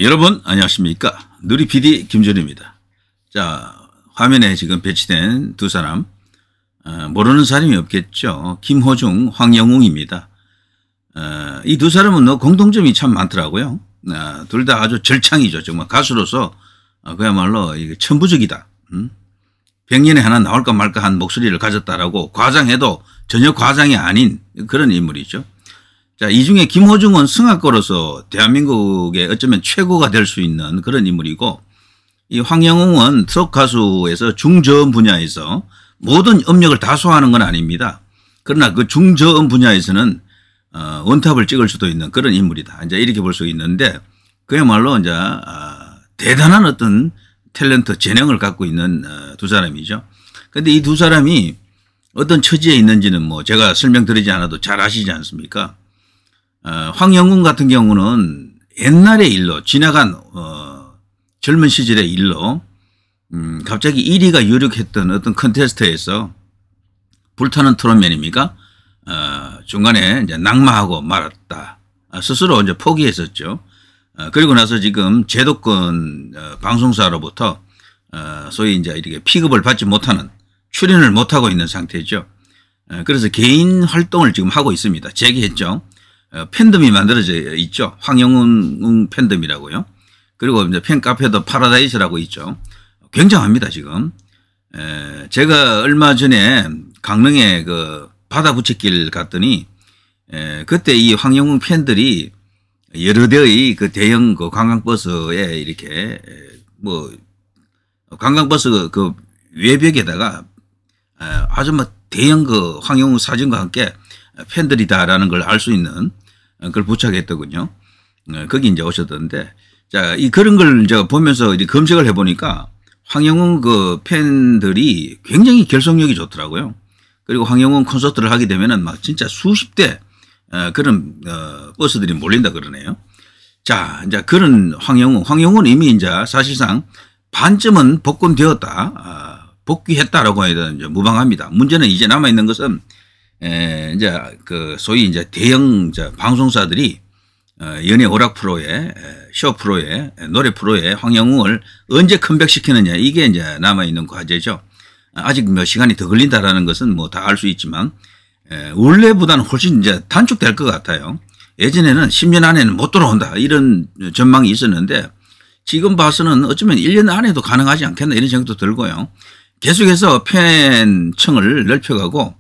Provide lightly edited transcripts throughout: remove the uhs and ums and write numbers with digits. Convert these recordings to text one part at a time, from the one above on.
여러분 안녕하십니까. 누리PD 김준입니다. 자, 화면에 지금 배치된 두 사람 모르는 사람이 없겠죠. 김호중, 황영웅입니다. 이 두 사람은 공통점이 참 많더라고요. 둘 다 아주 절창이죠. 정말 가수로서 그야말로 이게 천부적이다. 100년에 하나 나올까 말까 한 목소리를 가졌다라고 과장해도 전혀 과장이 아닌 그런 인물이죠. 자, 이 중에 김호중은 성악가로서 대한민국의 어쩌면 최고가 될 수 있는 그런 인물이고, 이 황영웅은 트롯 가수에서 중저음 분야에서 모든 음역을 다 소화하는 건 아닙니다. 그러나 그 중저음 분야에서는 원탑을 찍을 수도 있는 그런 인물이다. 이제 이렇게 볼 수 있는데, 그야말로 이제 대단한 어떤 탤런트, 재능을 갖고 있는 두 사람이죠. 그런데 이 두 사람이 어떤 처지에 있는지는 뭐 제가 설명드리지 않아도 잘 아시지 않습니까? 황영웅 같은 경우는 옛날의 일로 지나간 젊은 시절의 일로 갑자기 1위가 유력했던 어떤 컨테스트에서 불타는 트롯맨입니까? 중간에 이제 낙마하고 말았다. 스스로 이제 포기했었죠. 그리고 나서 지금 제도권 방송사로부터 소위 이제 이렇게 피급을 받지 못하는, 출연을 못하고 있는 상태죠. 그래서 개인 활동을 지금 하고 있습니다. 재개했죠. 팬덤이 만들어져 있죠. 황영웅 팬덤이라고요. 그리고 이제 팬카페도 파라다이스라고 있죠. 굉장합니다, 지금. 제가 얼마 전에 강릉에 그 바다부채길 갔더니 그때 이 황영웅 팬들이 여러 대의 그 대형 그 관광버스에 이렇게 뭐 관광버스 그 외벽에다가 아주 뭐 대형 그 황영웅 사진과 함께 팬들이다라는 걸 알 수 있는 그걸 부착했더군요. 거기 이제 오셨던데, 자, 이 그런 걸 제가 보면서 이제 검색을 해보니까 황영웅 그 팬들이 굉장히 결속력이 좋더라고요. 그리고 황영웅 콘서트를 하게 되면은 막 진짜 수십 대 그런 버스들이 몰린다 그러네요. 자, 이제 그런 황영웅은 이미 이제 사실상 반쯤은 복권되었다, 복귀했다라고 해도 이제 무방합니다. 문제는 이제 남아 있는 것은 이제 그 소위 이제 대형 방송사들이 연예 오락 프로에, 쇼 프로에, 노래 프로에 황영웅을 언제 컴백시키느냐, 이게 이제 남아 있는 과제죠. 아직 몇 시간이 더 걸린다라는 것은 뭐 다 알 수 있지만 원래보다는 훨씬 이제 단축될 것 같아요. 예전에는 10년 안에는 못 돌아온다 이런 전망이 있었는데, 지금 봐서는 어쩌면 1년 안에도 가능하지 않겠나 이런 생각도 들고요. 계속해서 팬층을 넓혀가고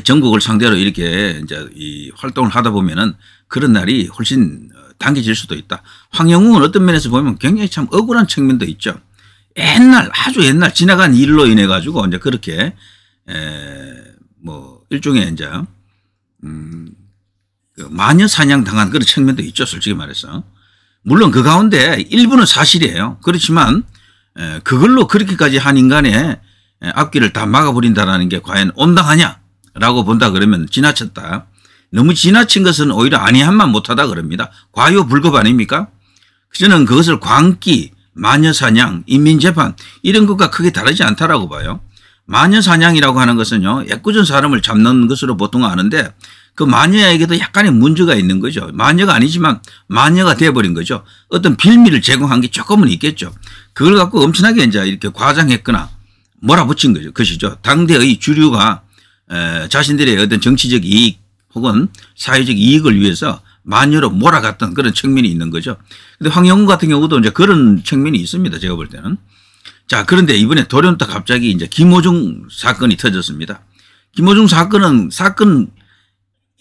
전국을 상대로 이렇게 이제 이 활동을 하다 보면은 그런 날이 훨씬 당겨질 수도 있다. 황영웅은 어떤 면에서 보면 굉장히 참 억울한 측면도 있죠. 옛날, 아주 옛날 지나간 일로 인해 가지고 이제 그렇게 뭐 일종의 이제 그 마녀 사냥 당한 그런 측면도 있죠, 솔직히 말해서. 물론 그 가운데 일부는 사실이에요. 그렇지만 그걸로 그렇게까지 한 인간의 앞길을 다 막아버린다라는 게 과연 온당하냐라고 본다 그러면 지나쳤다. 너무 지나친 것은 오히려 아니한만 못하다 그럽니다. 과요불급 아닙니까? 저는 그것을 광기, 마녀사냥, 인민재판 이런 것과 크게 다르지 않다라고 봐요. 마녀사냥이라고 하는 것은요, 애꿎은 사람을 잡는 것으로 보통 아는데 그 마녀에게도 약간의 문제가 있는 거죠. 마녀가 아니지만 마녀가 되어버린 거죠. 어떤 빌미를 제공한 게 조금은 있겠죠. 그걸 갖고 엄청나게 이제 이렇게 과장했거나 몰아붙인 것이죠. 당대의 주류가 자신들의 어떤 정치적 이익 혹은 사회적 이익을 위해서 마녀로 몰아갔던 그런 측면이 있는 거죠. 근데 황영웅 같은 경우도 이제 그런 측면이 있습니다, 제가 볼 때는. 자, 그런데 이번에 돌연또 갑자기 이제 김호중 사건이 터졌습니다. 김호중 사건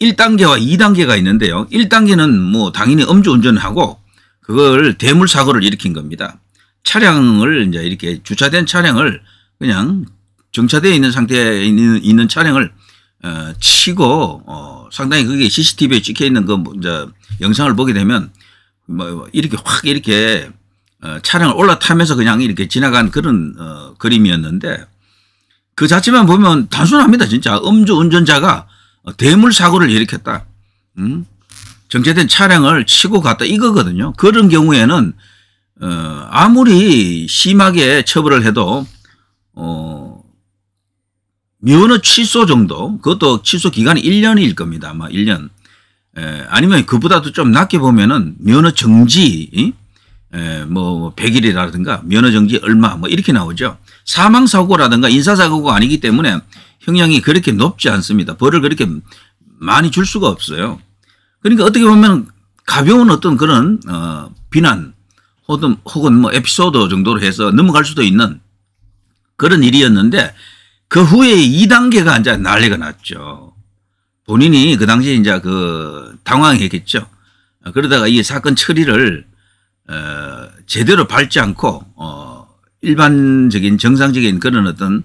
1단계와 2단계가 있는데요. 1단계는 뭐 당연히 음주운전하고 그걸 대물사고를 일으킨 겁니다. 차량을 이제 이렇게 주차된 차량을 그냥 정차되어 있는 상태에 있는 차량을 치고 상당히 그게 CCTV에 찍혀 있는 그 이제 영상을 보게 되면 뭐 이렇게 확 이렇게 차량을 올라타면서 그냥 이렇게 지나간 그런 그림이었는데, 그 자체만 보면 단순합니다. 진짜 음주운전자가 대물사고를 일으켰다. 정체된 차량을 치고 갔다 이거거든요. 그런 경우에는 아무리 심하게 처벌을 해도 면허 취소 정도, 그것도 취소 기간이 1년일 겁니다. 아마 1년. 아니면 그보다도 좀 낮게 보면은 면허 정지, 뭐 100일이라든가 면허 정지 얼마 뭐 이렇게 나오죠. 사망 사고라든가 인사사고가 아니기 때문에 형량이 그렇게 높지 않습니다. 벌을 그렇게 많이 줄 수가 없어요. 그러니까 어떻게 보면 가벼운 어떤 그런 비난 혹은 뭐 에피소드 정도로 해서 넘어갈 수도 있는 그런 일이었는데 그 후에 2단계가 이제 난리가 났죠. 본인이 그 당시에 이제 당황했겠죠. 그러다가 이 사건 처리를 제대로 밟지 않고 일반적인 정상적인 그런 어떤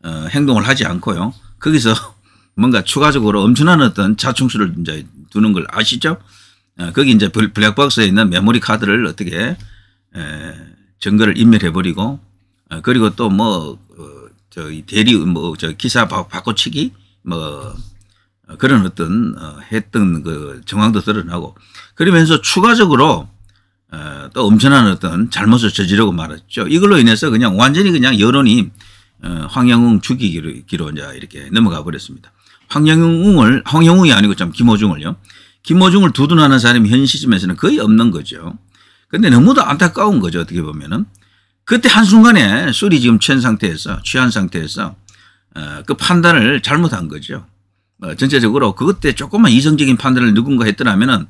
행동을 하지 않고요. 거기서 뭔가 추가적으로 엄청난 어떤 자충수를 이제 두는 걸 아시죠? 거기 이제 블랙박스에 있는 메모리 카드를 어떻게 증거를 인멸해버리고 그리고 또 뭐 저기 대리 뭐 저 기사 바꿔치기 뭐 그런 어떤 했던 그 정황도 드러나고 그러면서 추가적으로 또 엄청난 어떤 잘못을 저지르고 말았죠. 이걸로 인해서 그냥 완전히 그냥 여론이 황영웅 죽이기로 이제 이렇게 넘어가 버렸습니다. 황영웅이 아니고 참 김호중을요. 김호중을 두둔하는 사람이 현 시점에서는 거의 없는 거죠. 근데 너무도 안타까운 거죠. 어떻게 보면은. 그때 한순간에 술이 지금 취한 상태에서 그 판단을 잘못한 거죠. 전체적으로 그때 조금만 이성적인 판단을 누군가 했더라면은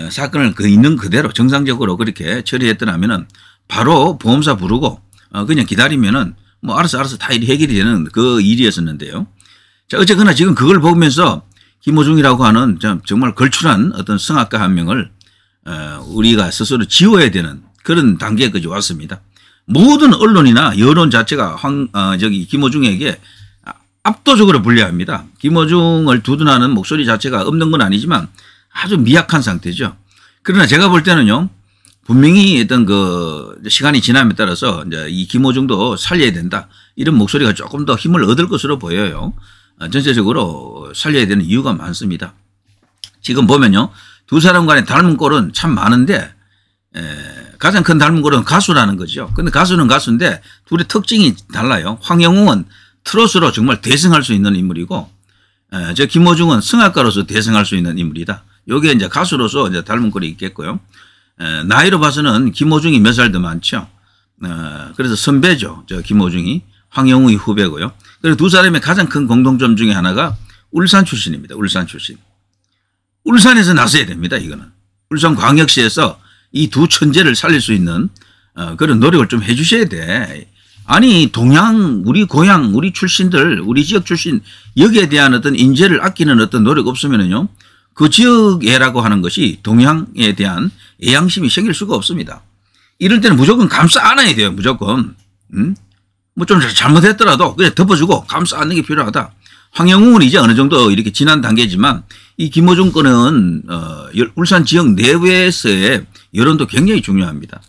사건을 그 있는 그대로 정상적으로 그렇게 처리했더라면은 바로 보험사 부르고 그냥 기다리면은 뭐 알아서 다 해결이 되는 그 일이었었는데요. 자, 어쨌거나 지금 그걸 보면서 김호중이라고 하는 정말 걸출한 어떤 성악가 한 명을 우리가 스스로 지워야 되는 그런 단계까지 왔습니다. 모든 언론이나 여론 자체가 김호중에게 압도적으로 불리합니다. 김호중을 두둔하는 목소리 자체가 없는 건 아니지만 아주 미약한 상태죠. 그러나 제가 볼 때는요, 분명히 어떤 그 시간이 지남에 따라서 이제 이 김호중도 살려야 된다. 이런 목소리가 조금 더 힘을 얻을 것으로 보여요. 전체적으로 살려야 되는 이유가 많습니다. 지금 보면요, 두 사람 간의 닮은 꼴은 참 많은데, 가장 큰 닮은 꼴은 가수라는 거죠. 근데 가수는 가수인데 둘의 특징이 달라요. 황영웅은 트로트로 정말 대승할 수 있는 인물이고, 저 김호중은 성악가로서 대승할 수 있는 인물이다. 요게 이제 가수로서 이제 닮은 꼴이 있겠고요. 나이로 봐서는 김호중이 몇 살 더 많죠. 그래서 선배죠. 저 김호중이. 황영웅이 후배고요. 그리고 두 사람의 가장 큰 공통점 중에 하나가 울산 출신입니다. 울산 출신. 울산에서 나서야 됩니다. 이거는. 울산광역시에서 이 두 천재를 살릴 수 있는 그런 노력을 좀 해 주셔야 돼. 아니 동양 우리 고향 우리 출신들 우리 지역 출신 여기에 대한 어떤 인재를 아끼는 어떤 노력 없으면은요. 그 지역애라고 하는 것이 동양에 대한 애양심이 생길 수가 없습니다. 이럴 때는 무조건 감싸 안아야 돼요. 무조건. 뭐 좀 잘못했더라도 그냥 덮어주고 감싸 안는 게 필요하다. 황영웅은 이제 어느 정도 이렇게 지난 단계지만 이 김호중 건은 울산 지역 내외에서의 여론도 굉장히 중요합니다.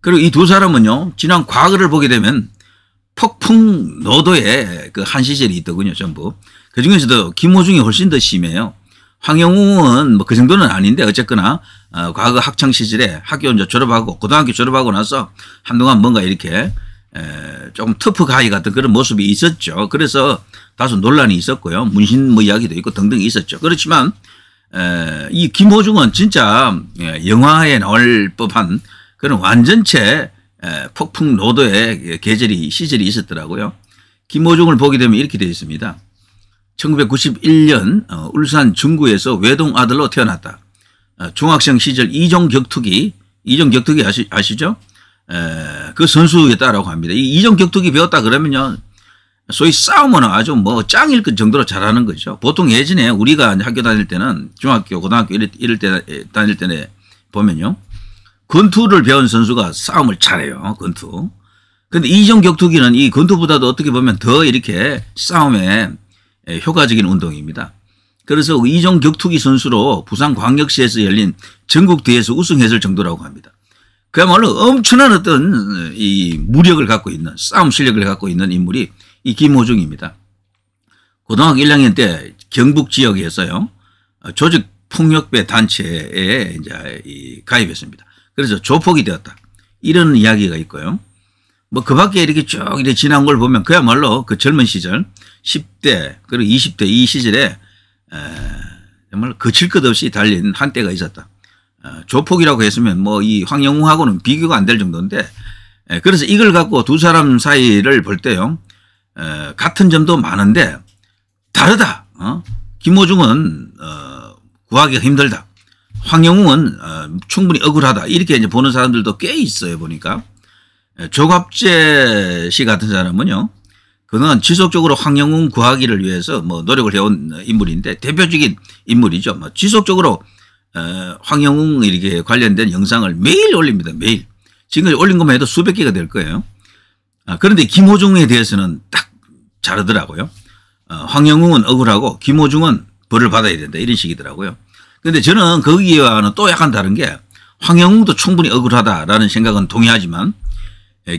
그리고 이 두 사람은요. 지난 과거를 보게 되면 폭풍노도의 그 한 시절이 있더군요. 전부. 그중에서도 김호중이 훨씬 더 심해요. 황영웅은 뭐 그 정도는 아닌데 어쨌거나 과거 학창 시절에 학교 이제 졸업하고 고등학교 졸업하고 나서 한동안 뭔가 이렇게 조금 터프 가이 같은 그런 모습이 있었죠. 그래서 다소 논란이 있었고요. 문신 뭐 이야기도 있고 등등 있었죠. 그렇지만 이 김호중은 진짜 영화에 나올 법한 그런 완전체 폭풍노도의 시절이 있었더라고요. 김호중을 보게 되면 이렇게 되어 있습니다. 1991년 울산 중구에서 외동 아들로 태어났다. 중학생 시절 이종격투기 아시죠? 그 선수였다라고 합니다. 이 이종격투기 배웠다 그러면요. 소위 싸움은 아주 뭐 짱일 정도로 잘하는 거죠. 보통 예전에 우리가 학교 다닐 때는 중학교, 고등학교 이럴 때 다닐 때는 보면요. 권투를 배운 선수가 싸움을 잘해요. 권투. 근데 이종격투기는 이 권투보다도 어떻게 보면 더 이렇게 싸움에 효과적인 운동입니다. 그래서 이종격투기 선수로 부산광역시에서 열린 전국대회에서 우승했을 정도라고 합니다. 그야말로 엄청난 어떤 이 무력을 갖고 있는 싸움 실력을 갖고 있는 인물이 이 김호중입니다. 고등학교 1학년 때 경북 지역에서요. 조직폭력배 단체에 이제 가입했습니다. 그래서 조폭이 되었다. 이런 이야기가 있고요. 뭐 그 밖에 이렇게 쭉 이렇게 지난 걸 보면 그야말로 그 젊은 시절 10대 그리고 20대 이 시절에 정말 거칠 것 없이 달린 한때가 있었다. 조폭이라고 했으면 뭐 이 황영웅하고는 비교가 안 될 정도인데, 그래서 이걸 갖고 두 사람 사이를 볼 때요, 같은 점도 많은데 다르다. 김호중은 구하기가 힘들다. 황영웅은 충분히 억울하다. 이렇게 이제 보는 사람들도 꽤 있어요, 보니까. 조갑재 씨 같은 사람은요, 그는 지속적으로 황영웅 구하기를 위해서 뭐 노력을 해온 인물인데 대표적인 인물이죠. 뭐 지속적으로 황영웅 이렇게 관련된 영상을 매일 올립니다. 매일. 지금까지 올린 것만 해도 수백 개가 될 거예요. 그런데 김호중에 대해서는 딱 자르더라고요. 황영웅은 억울하고 김호중은 벌을 받아야 된다. 이런 식이더라고요. 그런데 저는 거기와는 또 약간 다른 게 황영웅도 충분히 억울하다라는 생각은 동의하지만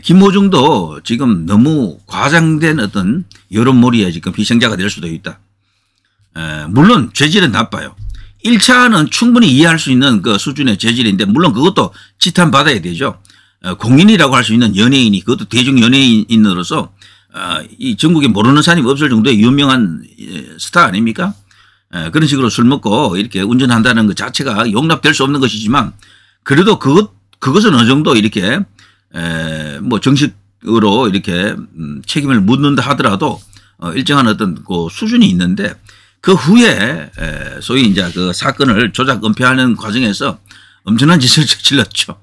김호중도 지금 너무 과장된 어떤 여론몰이에 지금 희생자가 될 수도 있다. 물론 죄질은 나빠요. 1차는 충분히 이해할 수 있는 그 수준의 죄질인데 물론 그것도 지탄받아야 되죠. 공인이라고 할 수 있는 연예인이 그것도 대중 연예인으로서 이 전국에 모르는 사람이 없을 정도의 유명한 스타 아닙니까? 그런 식으로 술 먹고 이렇게 운전한다는 것 자체가 용납될 수 없는 것이지만 그래도 그것은 어느 정도 이렇게 뭐 정식으로 이렇게 책임을 묻는다 하더라도 일정한 어떤 그 수준이 있는데 그 후에 소위 이제 그 사건을 조작 은폐하는 과정에서 엄청난 짓을 저질렀죠.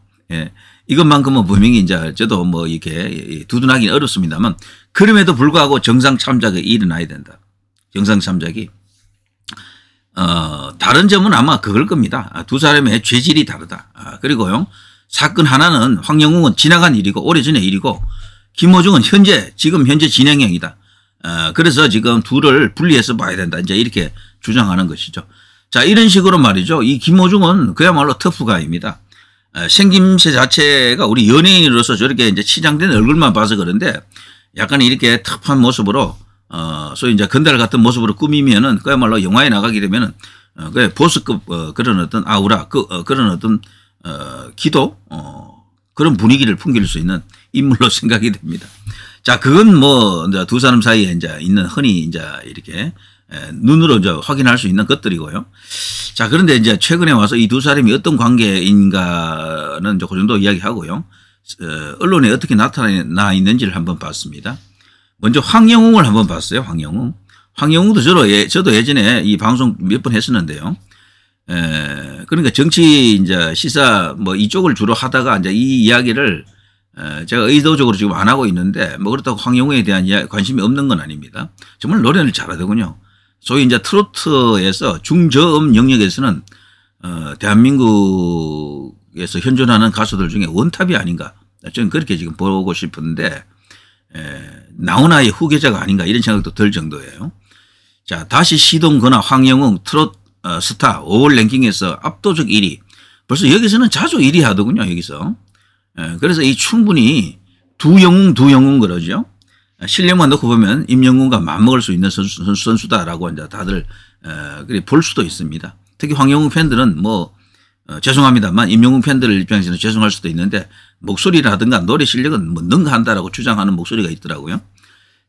이것만큼은 분명히 이제 저도 뭐 이렇게 두둔하기는 어렵습니다만 그럼에도 불구하고 정상 참작이 일어나야 된다. 정상 참작이. 다른 점은 아마 그걸 겁니다. 두 사람의 죄질이 다르다. 그리고요. 사건 하나는 황영웅은 지나간 일이고 오래전의 일이고 김호중은 지금 현재 진행형이다. 그래서 지금 둘을 분리해서 봐야 된다. 이제 이렇게 주장하는 것이죠. 자, 이런 식으로 말이죠. 이 김호중은 그야말로 터프가입니다. 생김새 자체가 우리 연예인으로서 저렇게 이제 치장된 얼굴만 봐서 그런데 약간 이렇게 터프한 모습으로 소위 이제 건달 같은 모습으로 꾸미면은 그야말로 영화에 나가게 되면은 그 보스급 그런 어떤 아우라 그런 어떤 기도 그런 분위기를 풍길 수 있는 인물로 생각이 됩니다. 자, 그건 뭐 두 사람 사이에 이제 있는 흔히 이제 이렇게 눈으로 이제 확인할 수 있는 것들이고요. 자, 그런데 이제 최근에 와서 이 두 사람이 어떤 관계인가는 그 정도 이야기하고요. 언론에 어떻게 나타나 있는지를 한번 봤습니다. 먼저 황영웅을 한번 봤어요. 황영웅도 저도 예전에 이 방송 몇 번 했었는데요. 그러니까 정치 이제 시사 뭐 이쪽을 주로 하다가 이제 이 이야기를 제가 의도적으로 지금 안 하고 있는데 뭐 그렇다고 황영웅에 대한 관심이 없는 건 아닙니다. 정말 노래를 잘하더군요. 소위 이제 트로트에서 중저음 영역에서는 대한민국에서 현존하는 가수들 중에 원탑이 아닌가. 저는 그렇게 지금 보고 싶은데 나훈아의 후계자가 아닌가 이런 생각도 들 정도예요. 자, 다시 시동거나 황영웅 트로트 스타 5월 랭킹에서 압도적 1위. 벌써 여기서는 자주 1위 하더군요. 여기서. 그래서 이 충분히 두 영웅 그러죠. 실력만 놓고 보면 임영웅과 맞먹을 수 있는 선수다라고 이제 다들 그래 볼 수도 있습니다. 특히 황영웅 팬들은 뭐 죄송합니다만 임영웅 팬들 입장에서는 죄송할 수도 있는데 목소리라든가 노래 실력은 뭐 능가한다라고 주장하는 목소리가 있더라고요.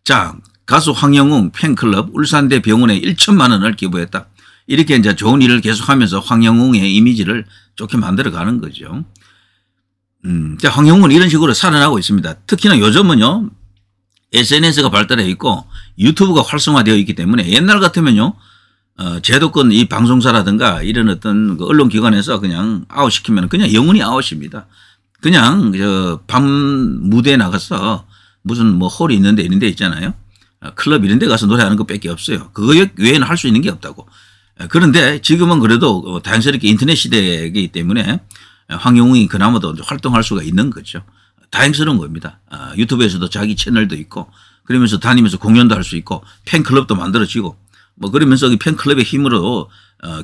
자, 가수 황영웅 팬클럽 울산대 병원에 1천만 원을 기부했다. 이렇게 이제 좋은 일을 계속하면서 황영웅의 이미지를 좋게 만들어가는 거죠. 자, 황영웅은 이런 식으로 살아나고 있습니다. 특히나 요즘은요, SNS가 발달해 있고 유튜브가 활성화되어 있기 때문에 옛날 같으면요, 제도권 이 방송사라든가 이런 어떤 그 언론기관에서 그냥 아웃시키면 그냥 영원히 아웃입니다. 그냥 밤 무대에 나가서 무슨 뭐 홀이 있는데 이런 데 있잖아요. 클럽 이런 데 가서 노래하는 것밖에 없어요. 그거 외에는 할 수 있는 게 없다고. 그런데 지금은 그래도 다행스럽게 인터넷 시대이기 때문에 황영웅이 그나마도 활동할 수가 있는 거죠. 다행스러운 겁니다. 유튜브에서도 자기 채널도 있고 그러면서 다니면서 공연도 할 수 있고 팬클럽도 만들어지고 뭐 그러면서 이 팬클럽의 힘으로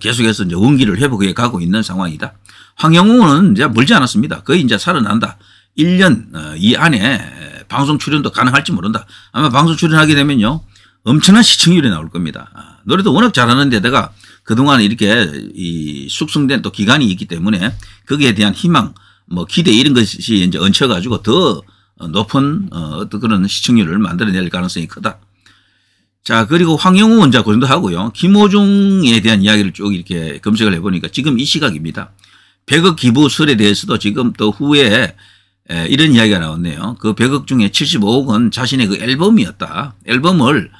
계속해서 이제 원기를 회복해 가고 있는 상황이다. 황영웅은 이제 멀지 않았습니다. 거의 이제 살아난다. 1년 이 안에 방송 출연도 가능할지 모른다. 아마 방송 출연하게 되면요, 엄청난 시청률이 나올 겁니다. 노래도 워낙 잘하는 데다가 그동안 이렇게 이 숙성된 또 기간이 있기 때문에 거기에 대한 희망, 뭐 기대 이런 것이 이제 얹혀가지고 더 높은 어떤 그런 시청률을 만들어낼 가능성이 크다. 자, 그리고 황영우 원자 그 정도 하고요. 김호중에 대한 이야기를 쭉 이렇게 검색을 해보니까 지금 이 시각입니다. 100억 기부설에 대해서도 지금 또 후에 이런 이야기가 나왔네요. 그 100억 중에 75억은 자신의 그 앨범이었다. 앨범을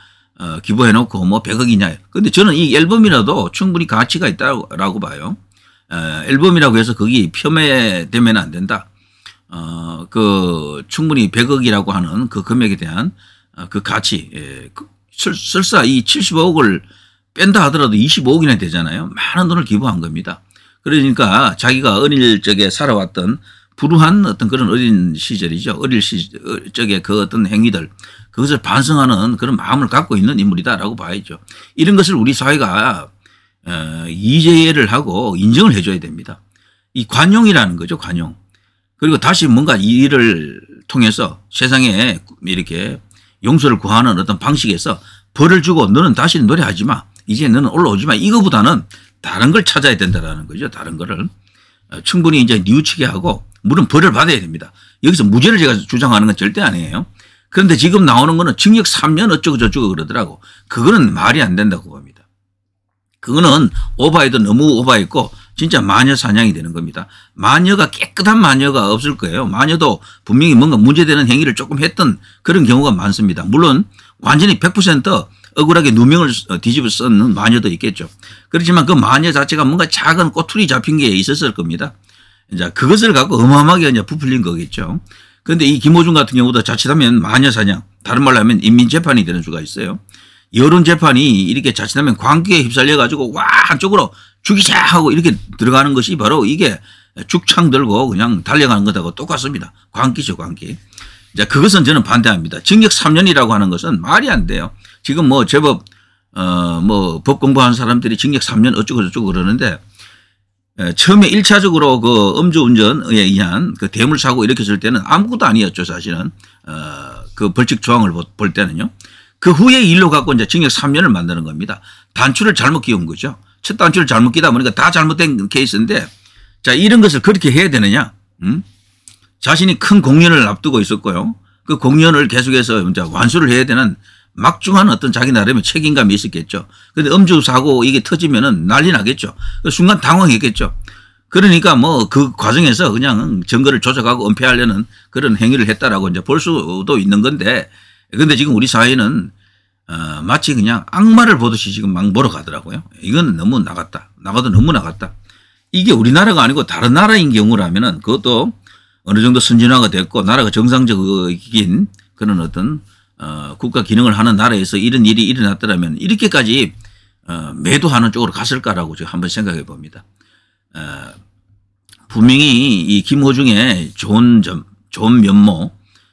기부해놓고 뭐 100억이냐. 근데 저는 이 앨범이라도 충분히 가치가 있다라고 봐요. 앨범이라고 해서 거기 폄훼되면 안 된다. 그 충분히 100억이라고 하는 그 금액에 대한 그 가치. 설사 이 75억을 뺀다 하더라도 25억이나 되잖아요. 많은 돈을 기부한 겁니다. 그러니까 자기가 어릴 적에 살아왔던 불우한 어떤 그런 어린 시절이죠. 어릴 적에 그 어떤 행위들, 그것을 반성하는 그런 마음을 갖고 있는 인물이다라고 봐야죠. 이런 것을 우리 사회가 이해를 하고 인정을 해줘야 됩니다. 이 관용이라는 거죠. 관용. 그리고 다시 뭔가 이 일을 통해서 세상에 이렇게 용서를 구하는 어떤 방식에서 벌을 주고 너는 다시 노래하지 마. 이제 너는 올라오지 마. 이거보다는 다른 걸 찾아야 된다라는 거죠. 다른 거를. 충분히 이제 뉘우치게 하고 물은 벌을 받아야 됩니다. 여기서 무죄를 제가 주장하는 건 절대 아니에요. 그런데 지금 나오는 거는 징역 3년 어쩌고 저쩌고 그러더라고. 그거는 말이 안 된다고 봅니다. 그거는 오바해도 너무 오바했고 진짜 마녀 사냥이 되는 겁니다. 마녀가 깨끗한 마녀가 없을 거예요. 마녀도 분명히 뭔가 문제되는 행위를 조금 했던 그런 경우가 많습니다. 물론 완전히 100% 억울하게 누명을 뒤집어 썼는 마녀도 있겠죠. 그렇지만 그 마녀 자체가 뭔가 작은 꼬투리 잡힌 게 있었을 겁니다. 이제 그것을 갖고 어마어마하게 이제 부풀린 거겠죠. 그런데 이 김호중 같은 경우도 자칫하면 마녀 사냥, 다른 말로 하면 인민재판이 되는 수가 있어요. 여론재판이 이렇게 자칫하면 광기에 휩쓸려 가지고 와 한쪽으로 죽이자 하고 이렇게 들어가는 것이 바로 이게 죽창 들고 그냥 달려가는 것하고 똑같습니다. 광기죠, 광기. 자, 그것은 저는 반대합니다. 징역 3년이라고 하는 것은 말이 안 돼요. 지금 뭐 제법 뭐 법 공부한 사람들이 징역 3년 어쩌고 저쩌고 그러는데 처음에 1차적으로 그 음주운전에 의한 그 대물사고 이렇게 했을 때는 아무것도 아니었죠, 사실은. 그 벌칙 조항을 볼 때는요. 그 후에 일로 갖고 이제 징역 3년을 만드는 겁니다. 단추를 잘못 끼운 거죠. 첫 단추를 잘못 끼다 보니까 다 잘못된 케이스인데 자, 이런 것을 그렇게 해야 되느냐? 자신이 큰 공연을 앞두고 있었고요. 그 공연을 계속해서 이제 완수를 해야 되는 막중한 어떤 자기 나름의 책임감이 있었겠죠. 그런데 음주사고 이게 터지면은 난리 나겠죠. 순간 당황했겠죠. 그러니까 뭐 그 과정에서 그냥 증거를 조작하고 은폐하려는 그런 행위를 했다라고 이제 볼 수도 있는 건데 그런데 지금 우리 사회는 마치 그냥 악마를 보듯이 지금 막 몰아가더라고요. 이건 너무 나갔다. 나가도 너무 나갔다. 이게 우리나라가 아니고 다른 나라인 경우라면은 그것도 어느 정도 선진화가 됐고 나라가 정상적인 그런 어떤 국가 기능을 하는 나라에서 이런 일이 일어났더라면 이렇게까지 매도하는 쪽으로 갔을까라고 제가 한번 생각해 봅니다. 분명히 이 김호중의 좋은 점, 좋은 면모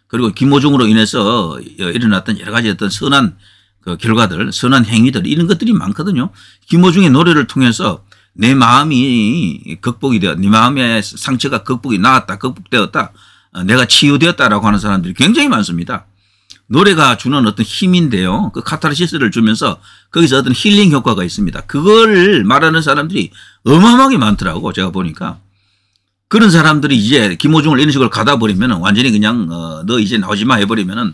그리고 김호중으로 인해서 일어났던 여러 가지 어떤 선한 그 결과들, 선한 행위들 이런 것들이 많거든요. 김호중의 노래를 통해서 내 마음이 극복이 되어 내 마음의 상처가 극복이 나았다, 극복되었다, 내가 치유되었다라고 하는 사람들이 굉장히 많습니다. 노래가 주는 어떤 힘인데요. 그 카타르시스를 주면서 거기서 어떤 힐링 효과가 있습니다. 그걸 말하는 사람들이 어마어마하게 많더라고 제가 보니까. 그런 사람들이 이제 김호중을 이런 식으로 가다 버리면 완전히 그냥 너 이제 나오지 마 해버리면은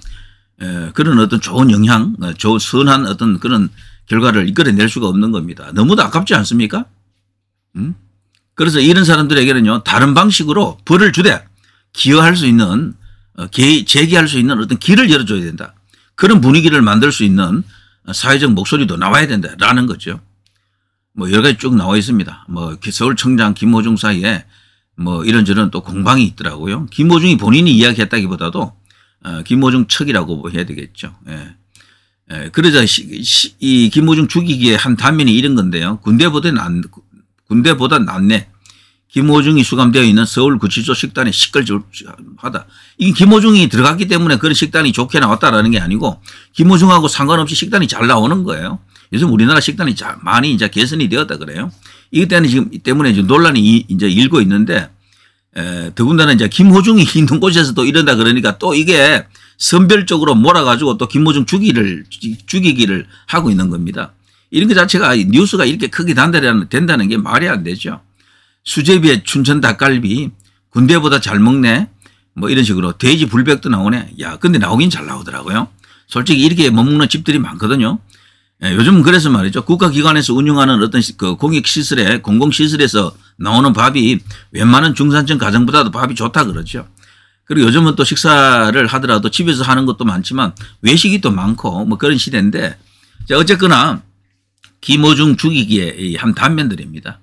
그런 어떤 좋은 영향, 좋은 선한 어떤 그런 결과를 이끌어낼 수가 없는 겁니다. 너무도 아깝지 않습니까? 그래서 이런 사람들에게는요 다른 방식으로 벌을 주되 기여할 수 있는 제기할 수 있는 어떤 길을 열어줘야 된다. 그런 분위기를 만들 수 있는 사회적 목소리도 나와야 된다라는 거죠. 뭐 여러 가지 쭉 나와 있습니다. 뭐 서울청장 김호중 사이에 뭐 이런저런 또 공방이 있더라고요. 김호중이 본인이 이야기했다기보다도 김호중 척이라고 해야 되겠죠. 예. 그러자 이 김호중 죽이기에 한 단면이 이런 건데요. 군대보다 낫네. 김호중이 수감되어 있는 서울구치소 식단에 시끌하다. 이게 김호중이 들어갔기 때문에 그런 식단이 좋게 나왔다라는 게 아니고 김호중하고 상관없이 식단이 잘 나오는 거예요. 요즘 우리나라 식단이 많이 이제 개선이 되었다 그래요. 이것 때문에 지금 논란이 이제 일고 있는데 더군다나 이제 김호중이 있는 곳에서 또 이런다 그러니까 또 이게 선별적으로 몰아가지고 또 김호중 죽이기를 하고 있는 겁니다. 이런 것 자체가 뉴스가 이렇게 크게 된다는 게 말이 안 되죠. 수제비에 춘천 닭갈비 군대보다 잘 먹네 뭐 이런 식으로 돼지 불백도 나오네. 야 근데 나오긴 잘 나오더라고요. 솔직히 이렇게 못 먹는 집들이 많거든요. 요즘 그래서 말이죠. 국가기관에서 운영하는 어떤 그 공익시설에 공공시설에서 나오는 밥이 웬만한 중산층 가정보다도 밥이 좋다 그러죠. 그리고 요즘은 또 식사를 하더라도 집에서 하는 것도 많지만 외식이 또 많고 뭐 그런 시대인데, 자, 어쨌거나 김호중 죽이기의 한 단면들입니다.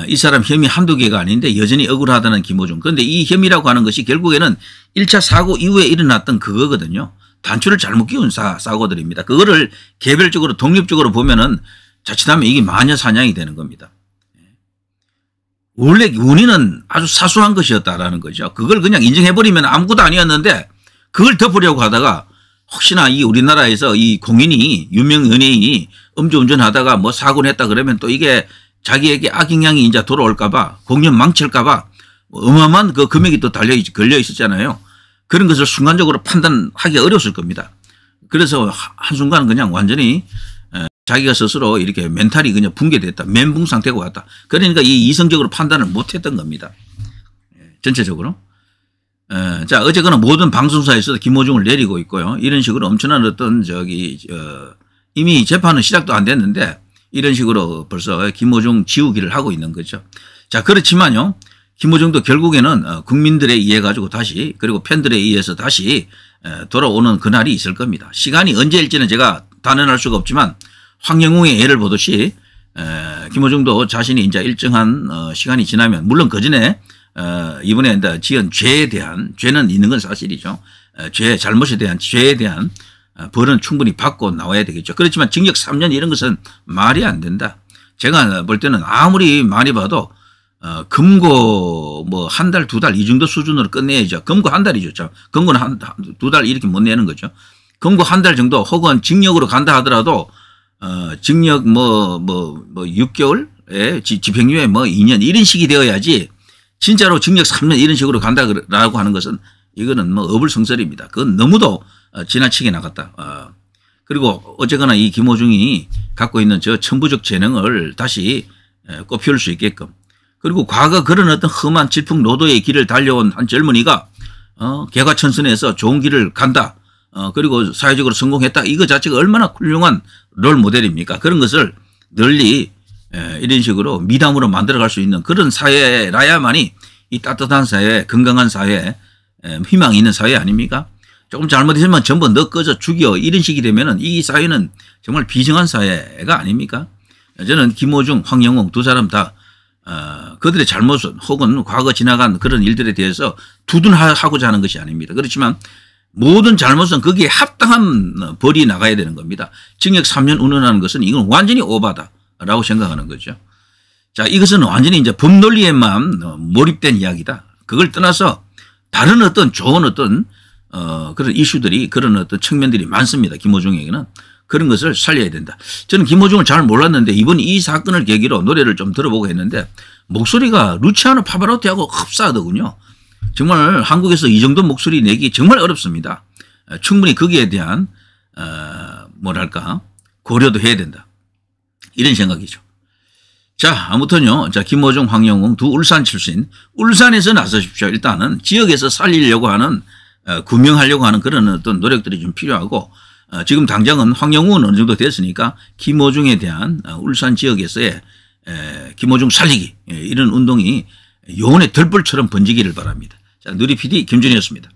이 사람 혐의 한두 개가 아닌데 여전히 억울하다는 김호중. 그런데 이 혐의라고 하는 것이 결국에는 1차 사고 이후에 일어났던 그거거든요. 단추를 잘못 끼운 사고들입니다. 그거를 개별적으로 독립적으로 보면은 자칫하면 이게 마녀사냥이 되는 겁니다. 원래 원인은 아주 사소한 것이었다라는 거죠. 그걸 그냥 인정해버리면 아무것도 아니었는데 그걸 덮으려고 하다가 혹시나 이 우리나라에서 이 공인이 유명 연예인이 음주운전하다가 뭐 사고를 했다 그러면 또 이게 자기에게 악영향이 이제 돌아올까봐 공연 망칠까봐 어마어마한 그 금액이 또 걸려 있었잖아요. 그런 것을 순간적으로 판단하기 어려웠을 겁니다. 그래서 한순간 그냥 완전히 자기가 스스로 이렇게 멘탈이 그냥 붕괴됐다. 멘붕 상태가 왔다. 그러니까 이 이성적으로 판단을 못했던 겁니다. 전체적으로. 자, 어쨌거나 모든 방송사에서도 김호중을 내리고 있고요. 이런 식으로 엄청난 어떤 이미 재판은 시작도 안 됐는데 이런 식으로 벌써 김호중 지우기를 하고 있는 거죠. 자, 그렇지만요. 김호중도 결국에는 국민들에 의해 가지고 다시 그리고 팬들에 의해서 다시 돌아오는 그날이 있을 겁니다. 시간이 언제일지는 제가 단언할 수가 없지만 황영웅의 예를 보듯이 김호중도 자신이 이제 일정한 시간이 지나면 물론 그 전에 이번에 지은 죄에 대한 죄는 있는 건 사실이죠. 잘못에 대한 죄에 대한 벌은 충분히 받고 나와야 되겠죠. 그렇지만 징역 3년 이런 것은 말이 안 된다. 제가 볼 때는 아무리 많이 봐도 금고 뭐 한 달, 두 달 이 정도 수준으로 끝내야죠. 금고 한 달이죠. 금고는 두 달 이렇게 못 내는 거죠. 금고 한 달 정도 혹은 징역으로 간다 하더라도 징역 6개월에 집행유예 뭐 2년 이런 식이 되어야지 진짜로 징역 3년 이런 식으로 간다라고 하는 것은 이거는 뭐 어불성설입니다. 그건 너무도 지나치게 나갔다. 그리고 어쨌거나 이 김호중이 갖고 있는 저 천부적 재능을 다시 꽃피울 수 있게끔 그리고 과거 그런 어떤 험한 질풍노도의 길을 달려온 한 젊은이가 개과천선해서 좋은 길을 간다. 그리고 사회적으로 성공했다. 이거 자체가 얼마나 훌륭한 롤 모델입니까? 그런 것을 널리 이런 식으로 미담으로 만들어갈 수 있는 그런 사회라야만이 이 따뜻한 사회, 건강한 사회, 희망이 있는 사회 아닙니까? 조금 잘못했으면 전부 너 꺼져 죽여 이런 식이 되면은 이 사회는 정말 비정한 사회가 아닙니까? 저는 김호중, 황영웅 두 사람 다 그들의 잘못은 혹은 과거 지나간 그런 일들에 대해서 두둔하고자 하는 것이 아닙니다. 그렇지만 모든 잘못은 거기에 합당한 벌이 나가야 되는 겁니다. 징역 3년 운운하는 것은 이건 완전히 오바다라고 생각하는 거죠. 자, 이것은 완전히 이제 법 논리에만 몰입된 이야기다. 그걸 떠나서 다른 어떤 좋은 어떤 그런 이슈들이 그런 어떤 측면들이 많습니다. 김호중에게는. 그런 것을 살려야 된다. 저는 김호중을 잘 몰랐는데 이번 이 사건을 계기로 노래를 좀 들어보고 했는데 목소리가 루치아노 파바로티하고 흡사하더군요. 정말 한국에서 이 정도 목소리 내기 정말 어렵습니다. 충분히 거기에 대한 뭐랄까 고려도 해야 된다. 이런 생각이죠. 자, 아무튼요. 자, 김호중, 황영웅 두 울산 출신. 울산에서 나서십시오. 일단은 지역에서 살리려고 하는 구명하려고 하는 그런 어떤 노력들이 좀 필요하고 지금 당장은 황영웅은 어느 정도 됐으니까 김호중에 대한 울산 지역에서의 김호중 살리기 이런 운동이 요원의 덜불처럼 번지기를 바랍니다. 자, 누리 PD 김준희였습니다.